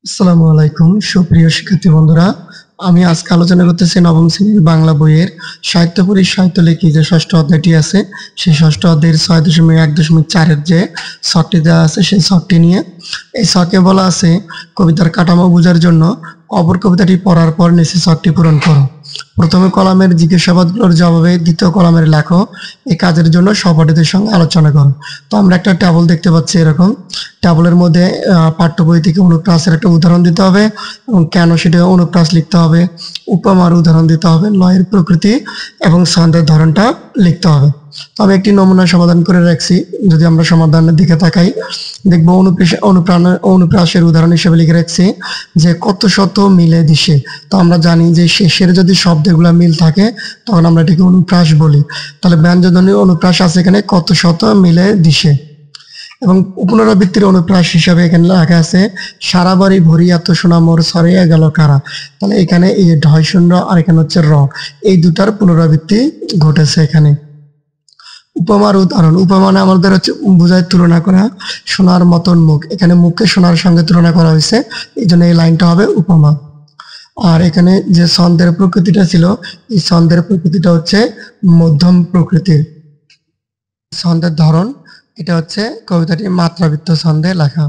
আসসালামু আলাইকুম সুপ্রিয় শিক্ষার্থী বন্ধুরা, আমি আজকে আলোচনা করতেছি নবম শ্রেণীর বাংলা বইয়ের সাহিত্যপুরী সাহিত্যলিখি যে ষষ্ঠ অধ্যায়টি আছে সেই ষষ্ঠ অধ্যায়ের 6.1.4 যে ছকটি দেওয়া আছে সেই ছকটি নিয়ে। এই ছকে বলা আছে কবিতার কাঠামো বোঝার জন্য অপর কবিতাটি পড়ার পর নিচে ছকটি পূরণ করো। প্রথমে কলামের জিজ্ঞাসাবাদগুলোর জবাবে দ্বিতীয় কলামের লেখো। এই কাজের জন্য সহপাঠীদের সঙ্গে আলোচনা করো। তো আমরা একটা টেবল দেখতে পাচ্ছি, এরকম টেবলের মধ্যে পাঠ্য বই থেকে অনুপ্রাসের একটা উদাহরণ দিতে হবে এবং কেন সেটা অনুপ্রাস লিখতে হবে, উপমার উদাহরণ দিতে হবে, লয়ের প্রকৃতি এবং ছন্দের ধরনটা লিখতে হবে। তো আমি একটি নমুনা সমাধান করে রাখছি। যদি আমরা সমাধানের দিকে তাকাই দেখবো অনুপ্রাসের উদাহরণ হিসেবে লিখে রাখছি যে কত শত মিলে দিশে। তো আমরা জানি যে শেষের যদি শব্দগুলো মিল থাকে তখন আমরা এটাকে অনুপ্রাস বলি। তাহলে ব্যঞ্জনধ্বনি অনুপ্রাস আছে এখানে কত শত মিলে দিশে। এবং পুনরাবৃত্তির অনুপ্রাস হিসাবে এখানে লেখা আছে সারা বাড়ি ভরি এত সোনা মোর ছড়িয়ে গেল কারা। তাহলে এখানে এই ঢয় শূন্য আর এখানে হচ্ছে র, এই দুটার পুনরাবৃত্তি ঘটেছে এখানে। উপমার উদাহরণ, উপমানে আমাদের হচ্ছে বোঝায় তুলনা করা, সোনার মতন মুখ, এখানে মুখকে সোনার সঙ্গে তুলনা করা হয়েছে, এই জন্য এই লাইনটা হবে উপমা। আর এখানে যে ছন্দের প্রকৃতিটা ছিল এই ছন্দের প্রকৃতিটা হচ্ছে মধ্যম প্রকৃতির। ছন্দের ধরন এটা হচ্ছে কবিতাটি মাত্রাবৃত্ত ছন্দে লেখা।